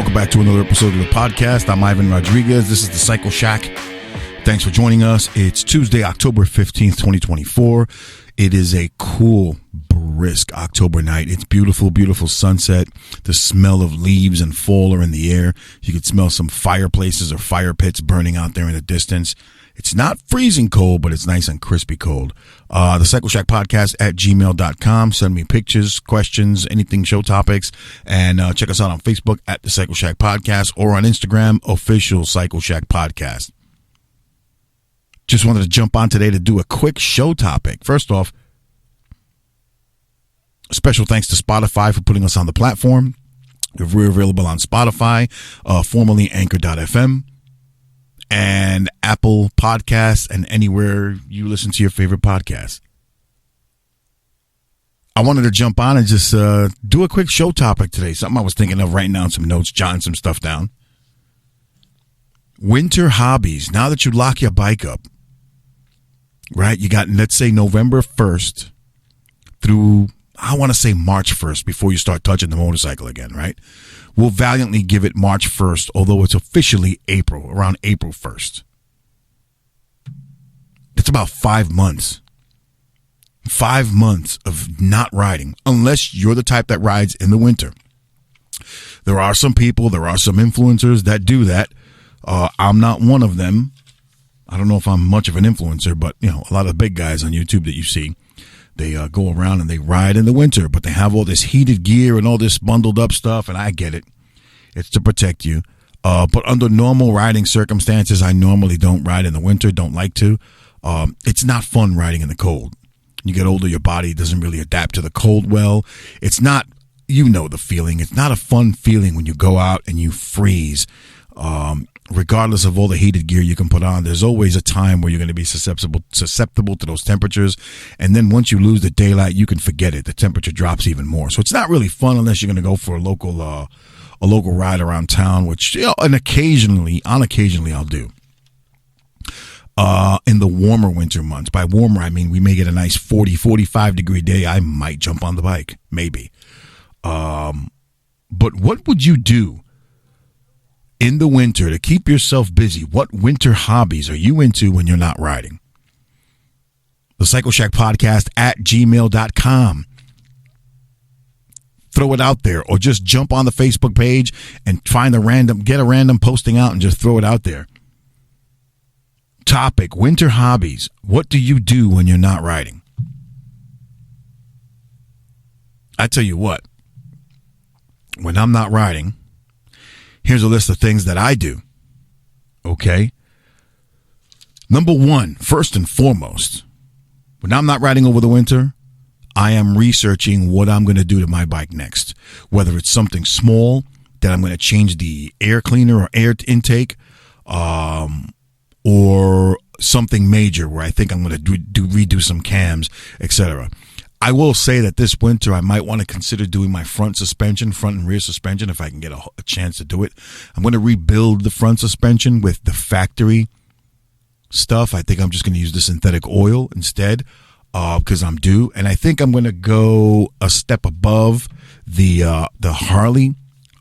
Welcome back to another episode of the podcast. I'm Ivan Rodriguez. This is the Cycleshack. Thanks for joining us. It's Tuesday, October 15th, 2024. It is a cool, brisk October night. It's beautiful, beautiful sunset. The smell of leaves and fall are in the air. You can smell some fireplaces or fire pits burning out there in the distance. It's not freezing cold, but it's nice and crispy cold. The Cycleshack podcast at gmail.com. Send me pictures, questions, anything, show topics. And check us out on Facebook at the Cycleshack podcast or on Instagram, official Cycleshack podcast. Just wanted to jump on today to do a quick show topic. First off, special thanks to Spotify for putting us on the platform. We're available on Spotify, formerly Anchor.fm, and Apple Podcasts, and anywhere you listen to your favorite podcasts. I wanted to jump on and just do a quick show topic today. Something I was thinking of writing down some notes, jotting some stuff down. Winter hobbies. Now that you lock your bike up, right? You got, let's say, November 1st through, I want to say March 1st before you start touching the motorcycle again, right? We'll valiantly give it March 1st, although it's officially April, around April 1st. It's about 5 months. 5 months of not riding, unless you're the type that rides in the winter. There are some people, there are some influencers that do that. I'm not one of them. I don't know if I'm much of an influencer, but you know, a lot of big guys on YouTube that you see, they go around and they ride in the winter, but they have all this heated gear and all this bundled up stuff, and I get it. It's to protect you. But under normal riding circumstances, I normally don't ride in the winter, don't like to. It's not fun riding in the cold. You get older, your body doesn't really adapt to the cold well. It's not, you know the feeling. It's not a fun feeling when you go out and you freeze. Regardless of all the heated gear you can put on, there's always a time where you're going to be susceptible to those temperatures. And then once you lose the daylight, you can forget it. The temperature drops even more. So it's not really fun unless you're going to go for a local ride around town, which, you know, and occasionally I'll do. In the warmer winter months, by warmer, I mean we may get a nice 40, 45 degree day. I might jump on the bike, maybe. But what would you do in the winter to keep yourself busy? What winter hobbies are you into when you're not riding? The Cycleshack podcast at gmail.com. Throw it out there, or just jump on the Facebook page and get a random posting out and just throw it out there. Topic: winter hobbies. What do you do when you're not riding? I tell you what, when I'm not riding, here's a list of things that I do. Okay. Number one, first and foremost, when I'm not riding over the winter, I am researching what I'm going to do to my bike next. Whether it's something small that I'm going to change the air cleaner or air intake, or something major where I think I'm going to redo some cams, etc. I will say that this winter I might want to consider doing my front and rear suspension if I can get a chance to do it. I'm going to rebuild the front suspension with the factory stuff. I think I'm just going to use the synthetic oil instead because I'm due. And I think I'm going to go a step above the Harley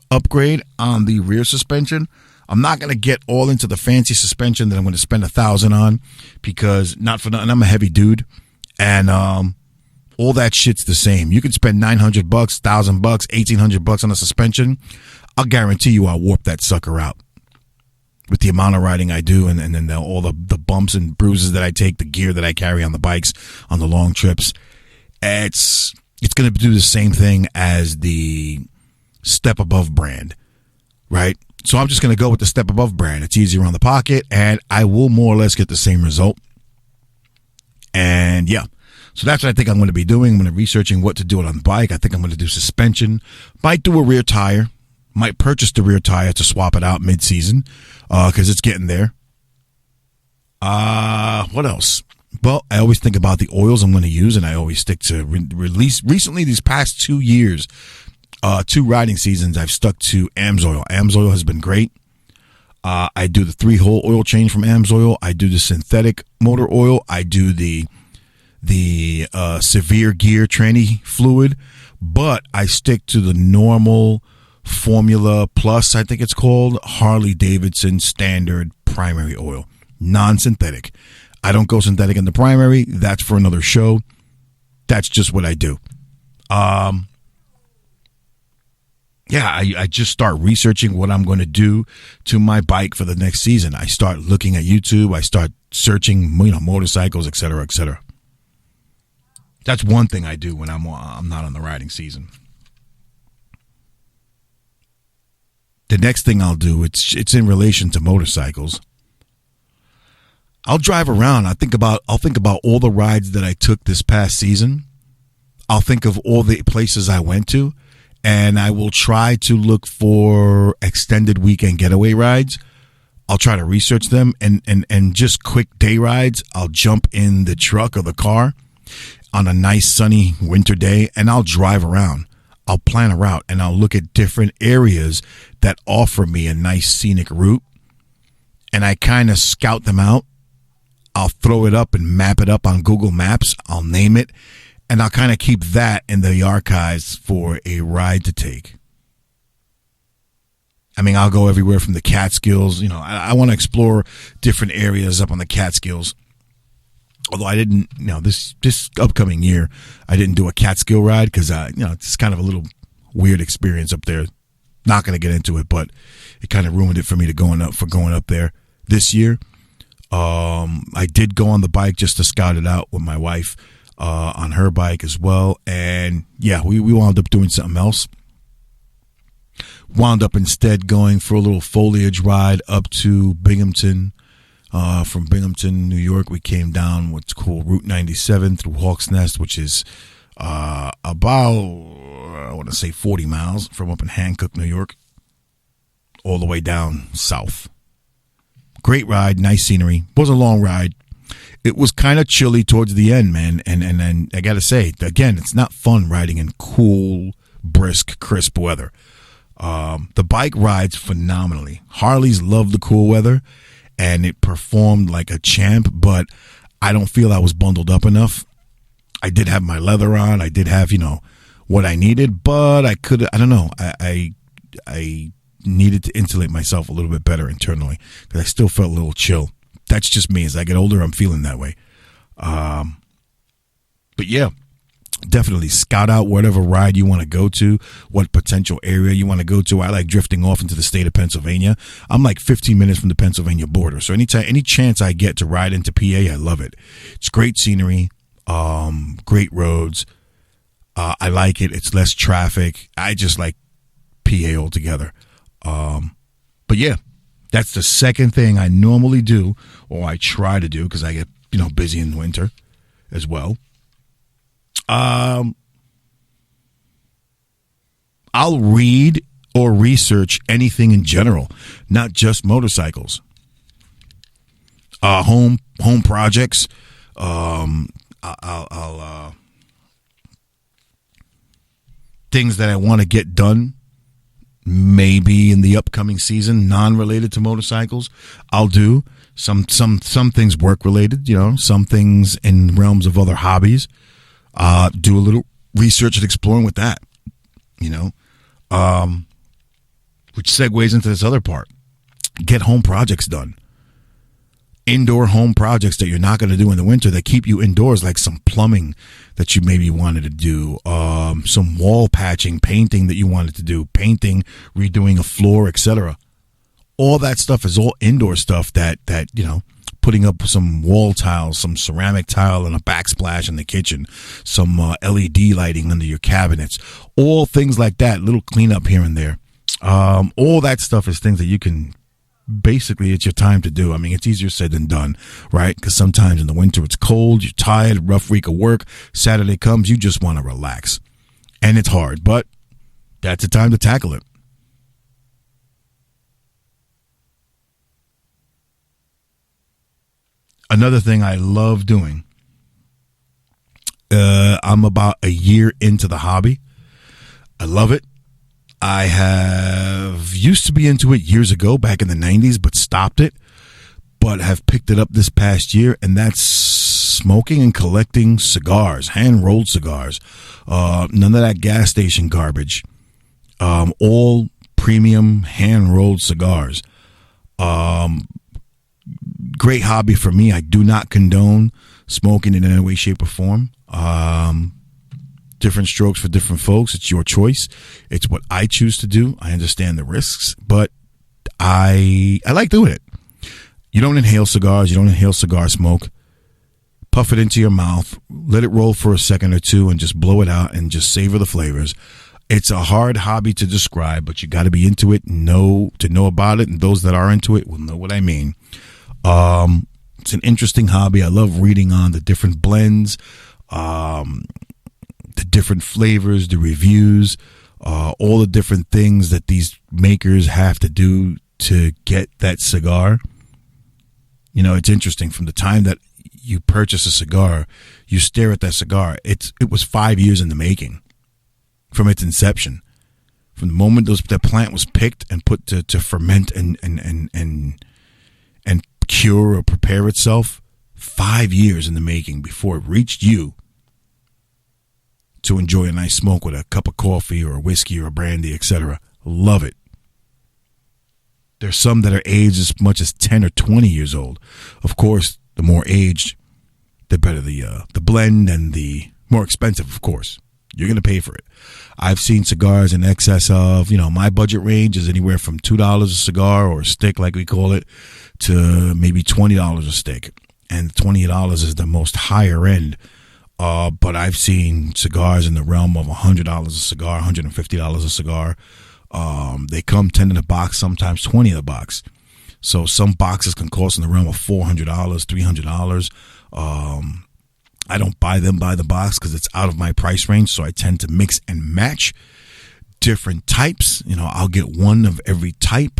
upgrade on the rear suspension. I'm not going to get all into the fancy suspension that I'm going to spend $1,000 on, because not for nothing, I'm a heavy dude, and all that shit's the same. You could spend $900, $1,000, $1,800 on a suspension. I'll guarantee you I'll warp that sucker out with the amount of riding I do, and then all the bumps and bruises that I take, the gear that I carry on the bikes on the long trips. It's going to do the same thing as the Step Above brand, right? So I'm just going to go with the Step Above brand. It's easier on the pocket, and I will more or less get the same result. And yeah, so that's what I think I'm going to be doing. I'm going to be researching what to do on the bike. I think I'm going to do suspension. Might do a rear tire. Might purchase the rear tire to swap it out mid-season because it's getting there. What else? Well, I always think about the oils I'm going to use, and I always stick to release. Recently, these past 2 years, 2 riding seasons, I've stuck to AMSOIL. AMSOIL has been great. I do the 3-hole oil change from AMSOIL. I do the synthetic motor oil. I do the severe gear tranny fluid, but I stick to the normal Formula Plus, I think it's called, Harley Davidson standard primary oil, non-synthetic. I don't go synthetic in the primary. That's for another show. That's just what I do. I just start researching what I'm going to do to my bike for the next season. I start looking at YouTube. I start searching, motorcycles, et cetera, et cetera. That's one thing I do when I'm not on the riding season. The next thing I'll do, it's in relation to motorcycles. I'll drive around. I'll think about all the rides that I took this past season. I'll think of all the places I went to, and I will try to look for extended weekend getaway rides. I'll try to research them, and just quick day rides. I'll jump in the truck or the car on a nice sunny winter day, and I'll drive around. I'll plan a route, and I'll look at different areas that offer me a nice scenic route, and I kind of scout them out. I'll throw it up and map it up on Google Maps. I'll name it, and I'll kind of keep that in the archives for a ride to take. I mean, I'll go everywhere from the Catskills. I want to explore different areas up on the Catskills. Although I didn't, this upcoming year, I didn't do a Catskill ride because, it's kind of a little weird experience up there. Not going to get into it, but it kind of ruined it for me going up there this year. I did go on the bike just to scout it out with my wife on her bike as well. And yeah, we wound up doing something else. Wound up instead going for a little foliage ride up to Binghamton. From Binghamton, New York, we came down what's called Route 97 through Hawks Nest, which is about, I want to say 40 miles from up in Hancock, New York, all the way down south. Great ride, nice scenery. Was a long ride. It was kind of chilly towards the end, man. And I got to say, again, it's not fun riding in cool, brisk, crisp weather. The bike rides phenomenally. Harleys love the cool weather, and it performed like a champ, but I don't feel I was bundled up enough. I did have my leather on. I did have, what I needed, but I don't know. I needed to insulate myself a little bit better internally because I still felt a little chill. That's just me. As I get older, I'm feeling that way. But yeah, definitely scout out whatever ride you want to go to, what potential area you want to go to. I like drifting off into the state of Pennsylvania. I'm like 15 minutes from the Pennsylvania border. So any chance I get to ride into PA, I love it. It's great scenery, great roads. I like it. It's less traffic. I just like PA altogether. But yeah, that's the second thing I normally do, or I try to do, because I get, busy in the winter as well. I'll read or research anything in general, not just motorcycles. Home projects. I'll things that I want to get done, maybe in the upcoming season, non-related to motorcycles. I'll do some things work related. Some things in realms of other hobbies. Do a little research and exploring with that, which segues into this other part. Get home projects done. Indoor home projects that you're not going to do in the winter that keep you indoors, like some plumbing that you maybe wanted to do, some wall patching, painting that you wanted to do, painting, redoing a floor, etc. All that stuff is all indoor stuff that putting up some wall tiles, some ceramic tile and a backsplash in the kitchen, some LED lighting under your cabinets, all things like that, little cleanup here and there. All that stuff is things that you can, basically, it's your time to do. I mean, it's easier said than done, right? Because sometimes in the winter it's cold, you're tired, rough week of work, Saturday comes, you just want to relax. And it's hard, but that's the time to tackle it. Another thing I love doing, I'm about a year into the hobby. I love it. I have used to be into it years ago, back in the 90s, but stopped it, but have picked it up this past year, and that's smoking and collecting cigars, hand-rolled cigars. None of that gas station garbage. All premium hand-rolled cigars. Great hobby for me. I do not condone smoking in any way, shape, or form. Different strokes for different folks. It's your choice. It's what I choose to do. I understand the risks, but I like doing it. You don't inhale cigars. You don't inhale cigar smoke. Puff it into your mouth. Let it roll for a second or two and just blow it out and just savor the flavors. It's a hard hobby to describe, but you got to be into it, to know about it, and those that are into it will know what I mean. It's an interesting hobby. I love reading on the different blends, the different flavors, the reviews, all the different things that these makers have to do to get that cigar. You know, it's interesting. From the time that you purchase a cigar, you stare at that cigar. It was 5 years in the making from its inception. From the moment that plant was picked and put to ferment and cure or prepare itself, 5 years in the making before it reached you to enjoy a nice smoke with a cup of coffee or a whiskey or a brandy, etc. Love it. There's some that are aged as much as 10 or 20 years old. Of course, the more aged, the better the blend and the more expensive, of course. You're going to pay for it. I've seen cigars in excess of, my budget range is anywhere from $2 a cigar or a stick, like we call it, to maybe $20 a stick. And $20 is the most higher end. But I've seen cigars in the realm of $100 a cigar, $150 a cigar. They come 10 in a box, sometimes 20 in a box. So some boxes can cost in the realm of $400, $300. I don't buy them by the box because it's out of my price range. So I tend to mix and match different types. I'll get one of every type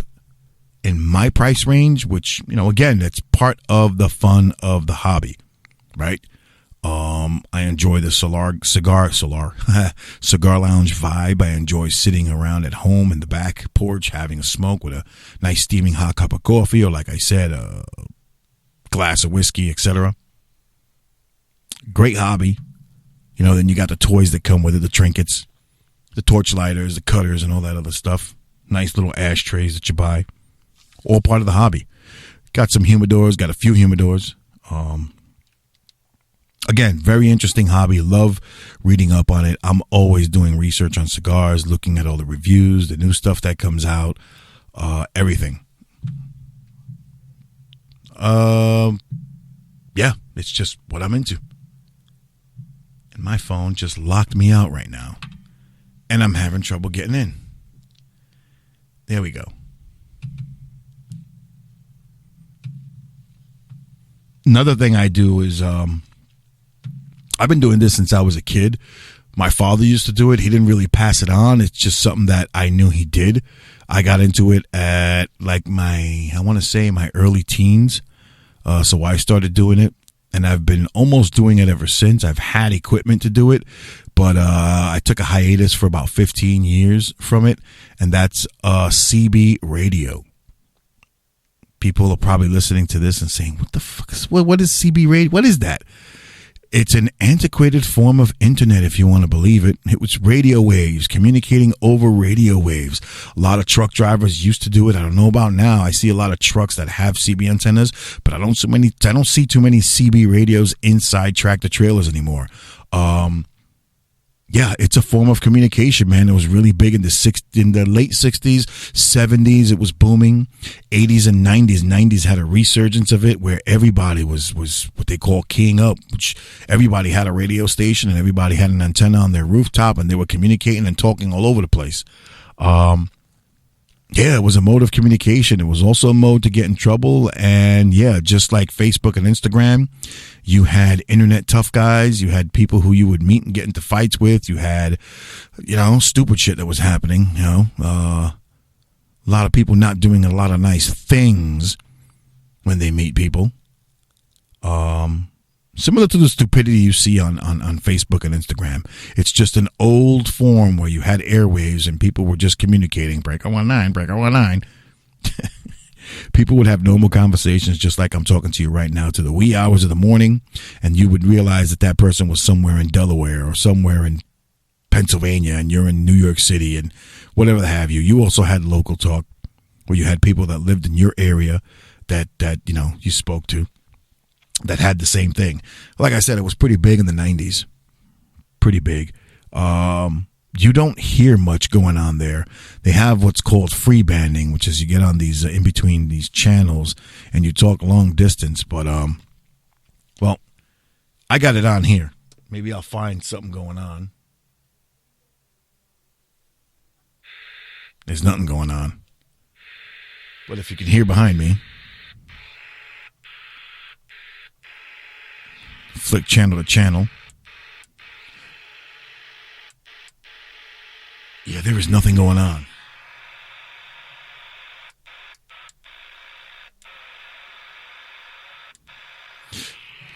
in my price range, which, again, that's part of the fun of the hobby, right? I enjoy the cigar lounge vibe. I enjoy sitting around at home in the back porch having a smoke with a nice steaming hot cup of coffee, or like I said, a glass of whiskey, etc. Great hobby. Then you got the toys that come with it, the trinkets, the torch lighters, the cutters, and all that other stuff. Nice little ashtrays that you buy. All part of the hobby. Got some humidors, got a few humidors. Again, very interesting hobby. Love reading up on it. I'm always doing research on cigars, looking at all the reviews, the new stuff that comes out, everything. Yeah, it's just what I'm into. And my phone just locked me out right now. And I'm having trouble getting in. There we go. Another thing I do is I've been doing this since I was a kid. My father used to do it. He didn't really pass it on. It's just something that I knew he did. I got into it at my early teens. So I started doing it, and I've been almost doing it ever since. I've had equipment to do it, but I took a hiatus for about 15 years from it, and that's CB radio. People are probably listening to this and saying, what the fuck what is CB radio? What is that? It's an antiquated form of internet, if you want to believe it. It was radio waves, communicating over radio waves. A lot of truck drivers used to do it. I don't know about now. I see a lot of trucks that have CB antennas, but I don't see too many CB radios inside tractor trailers anymore. Yeah, it's a form of communication, man. It was really big in the late 60s, 70s. It was booming. 80s and 90s. 90s had a resurgence of it where everybody was what they call keying up, which everybody had a radio station and everybody had an antenna on their rooftop, and they were communicating and talking all over the place. Yeah, it was a mode of communication. It was also a mode to get in trouble. And yeah, just like Facebook and Instagram, you had internet tough guys. You had people who you would meet and get into fights with. You had, stupid shit that was happening. A lot of people not doing a lot of nice things when they meet people. Similar to the stupidity you see on Facebook and Instagram. It's just an old form where you had airwaves and people were just communicating. Breaker 19, breaker 19. People would have normal conversations just like I'm talking to you right now to the wee hours of the morning, and you would realize that person was somewhere in Delaware or somewhere in Pennsylvania, and you're in New York City, and whatever the have you. You also had local talk, where you had people that lived in your area that you spoke to that had the same thing. Like I said, it was pretty big in the 90s. Pretty big. You don't hear much going on there. They have what's called free banding, which is you get on these in between these channels and you talk long distance. But well, I got it on here. Maybe I'll find something going on. There's nothing going on. But if you can hear behind me, flick channel to channel. Yeah, there is nothing going on.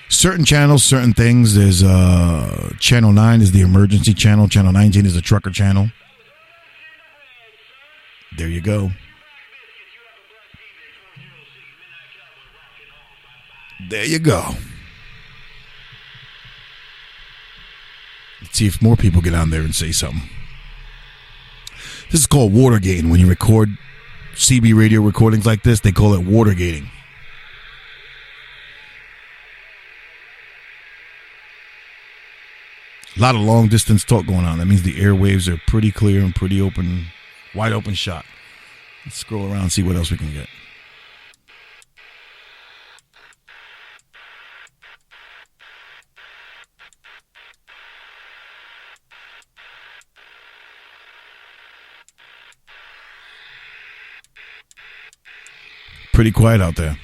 Certain channels, certain things. There's channel 9 is the emergency channel. Channel 19 is the trucker channel. There you go. There you go. Let's see if more people get on there and say something. This is called watergating. When you record CB radio recordings like this, they call it watergating. A lot of long distance talk going on. That means the airwaves are pretty clear and pretty open, wide open shot. Let's scroll around and see what else we can get. Pretty quiet out there.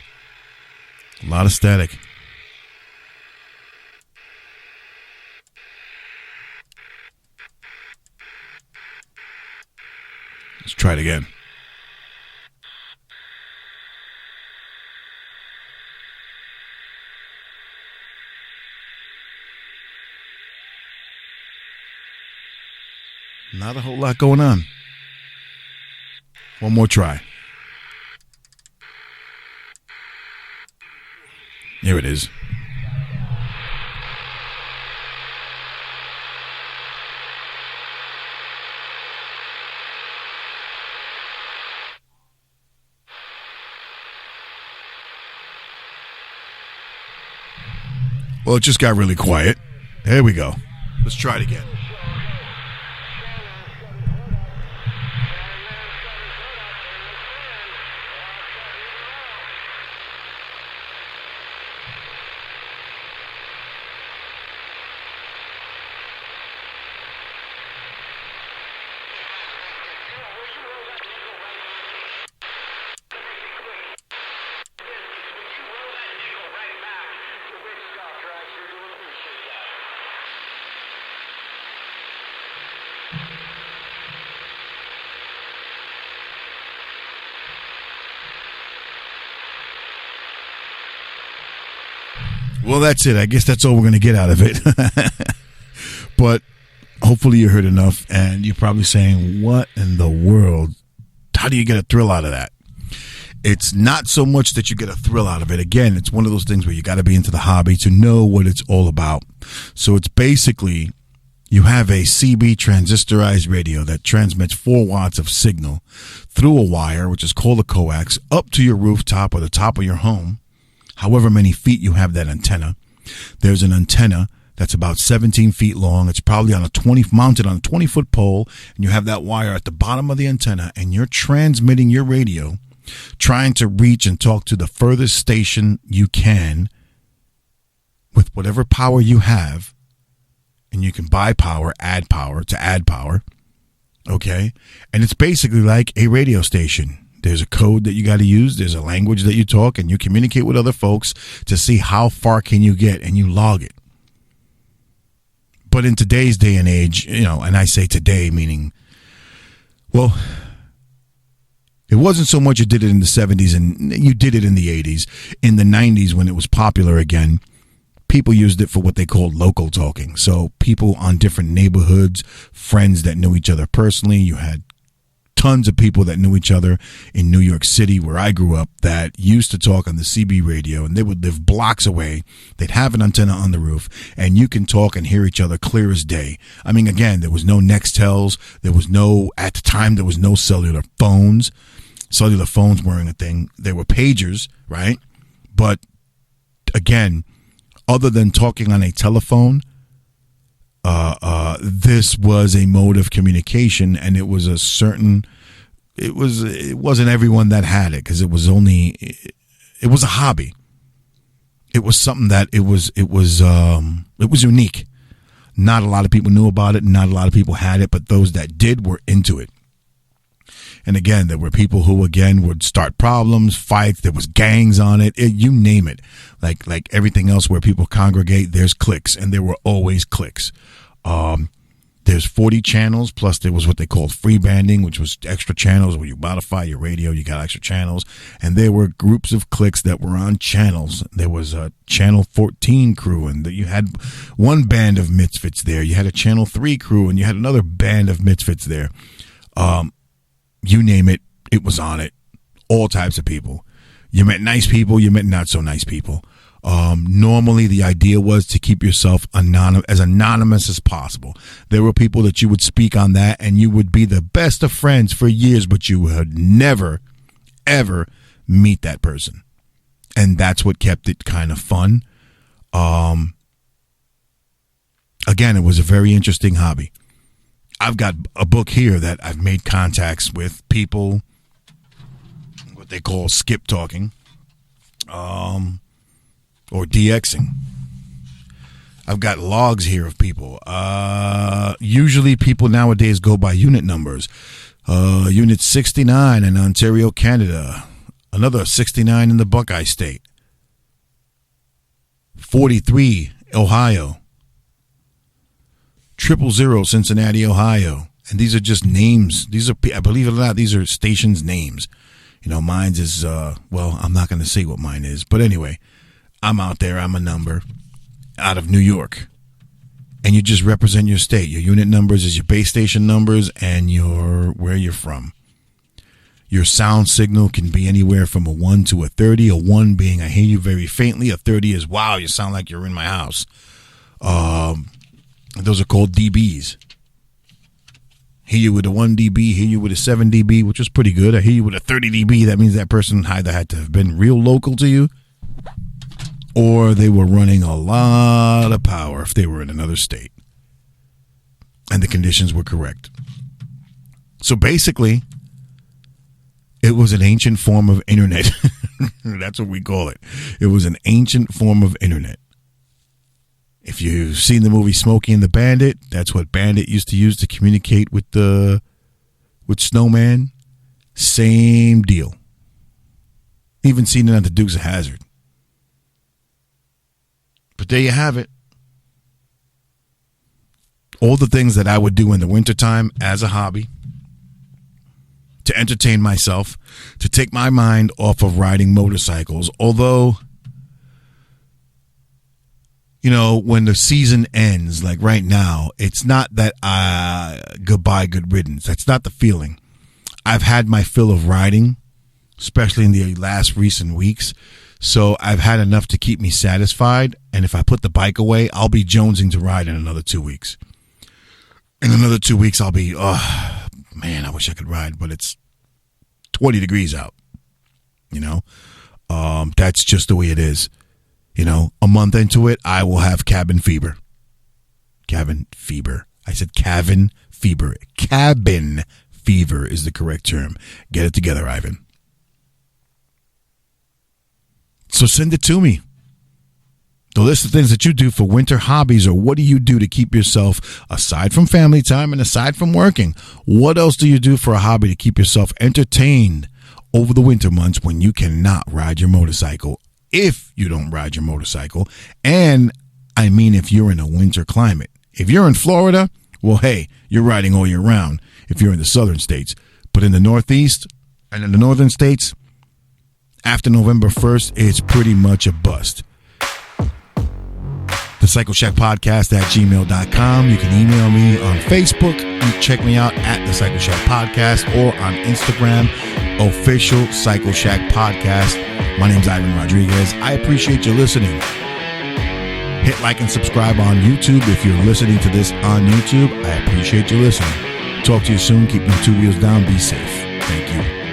A lot of static. Let's try it again. Not a whole lot going on. One more try. Here it is. Well, it just got really quiet. There we go. Let's try it again. Well, that's it. I guess that's all we're going to get out of it. But hopefully you heard enough, and you're probably saying, what in the world? How do you get a thrill out of that? It's not so much that you get a thrill out of it. Again, it's one of those things where you got to be into the hobby to know what it's all about. So it's basically, you have a CB transistorized radio that transmits 4 watts of signal through a wire, which is called a coax, up to your rooftop or the top of your home. However many feet you have that antenna. There's an antenna that's about 17 feet long. It's probably mounted on a 20-foot pole, and you have that wire at the bottom of the antenna, and you're transmitting your radio, trying to reach and talk to the furthest station you can with whatever power you have, and you can buy power, add power to add power, okay? And it's basically like a radio station. There's a code that you got to use. There's a language that you talk, and you communicate with other folks to see how far can you get, and you log it. But in today's day and age, and I say today meaning, well, it wasn't so much you did it in the 70s and you did it in the 80s. In the 90s, when it was popular again, people used it for what they called local talking. So people on different neighborhoods, friends that knew each other personally, you had tons of people that knew each other in New York City, where I grew up, that used to talk on the CB radio, and they would live blocks away. They'd have an antenna on the roof, and you can talk and hear each other clear as day. I mean, again, there was no Nextels. At the time, there was no cellular phones. Cellular phones weren't a thing. There were pagers, right? But again, other than talking on a telephone, this was a mode of communication, and it was it wasn't everyone that had it, because it was a hobby. It was something that it was unique. Not a lot of people knew about it. Not a lot of people had it, but those that did were into it. And again, there were people who, again, would start problems, fights. There was gangs on it. You name it. Like everything else where people congregate, there's cliques, and there were always cliques. There's 40 channels, plus there was what they called free banding, which was extra channels where you modify your radio, you got extra channels. And there were groups of cliques that were on channels. There was a Channel 14 crew, and you had one band of misfits there. You had a Channel 3 crew, and you had another band of misfits there. You name it, it was on it. All types of people. You met nice people, you met not so nice people. Normally, the idea was to keep yourself as anonymous as possible. There were people that you would speak on that, and you would be the best of friends for years, but you would never, ever meet that person. And that's what kept it kind of fun. Again, it was a very interesting hobby. I've got a book here that I've made contacts with people, what they call skip talking, or DXing. I've got logs here of people. Usually people nowadays go by unit numbers. Unit 69 in Ontario, Canada. Another 69 in the Buckeye State. 43, Ohio. 000, Cincinnati, Ohio. And these are just names. These are, I believe it or not, these are stations' names. You know, mine's is, well, I'm not going to say what mine is. But anyway, I'm out there. I'm a number out of New York. And you just represent your state. Your unit numbers is your base station numbers and where you're from. Your sound signal can be anywhere from a 1 to a 30. A 1 being I hear you very faintly. A 30 is, wow, you sound like you're in my house. Those are called dBs. Hear you with a 1 dB, hear you with a 7 dB, which is pretty good. I hear you with a 30 dB. That means that person either had to have been real local to you, or they were running a lot of power if they were in another state and the conditions were correct. So basically, it was an ancient form of internet. That's what we call it. It was an ancient form of internet. If you've seen the movie Smokey and the Bandit, that's what Bandit used to use to communicate with Snowman. Same deal. Even seen it on the Dukes of Hazzard. But there you have it. All the things that I would do in the wintertime as a hobby to entertain myself, to take my mind off of riding motorcycles. Although, you know, when the season ends, like right now, it's not that goodbye, good riddance. That's not the feeling. I've had my fill of riding, especially in the last recent weeks. So I've had enough to keep me satisfied. And if I put the bike away, I'll be jonesing to ride in another 2 weeks. In another 2 weeks, I'll be, oh, man, I wish I could ride, but it's 20 degrees out. You know, that's just the way it is. You know, a month into it, I will have cabin fever. Cabin fever. I said cabin fever. Cabin fever is the correct term. Get it together, Ivan. So send it to me. The list of things that you do for winter hobbies, or what do you do to keep yourself, aside from family time and aside from working, what else do you do for a hobby to keep yourself entertained over the winter months when you cannot ride your motorcycle? If you don't ride your motorcycle, and I mean if you're in a winter climate. If you're in Florida, well, hey, you're riding all year round if you're in the southern states. But in the Northeast and in the northern states, after November 1st, it's pretty much a bust. The Cycleshack Podcast at gmail.com. You can email me on Facebook. You can check me out at the Cycleshack Podcast or on Instagram, official Cycleshack Podcast. My name's Ivan Rodriguez. I appreciate you listening. Hit like and subscribe on YouTube if you're listening to this on YouTube. I appreciate you listening. Talk to you soon. Keep them 2 wheels down. Be safe. Thank you.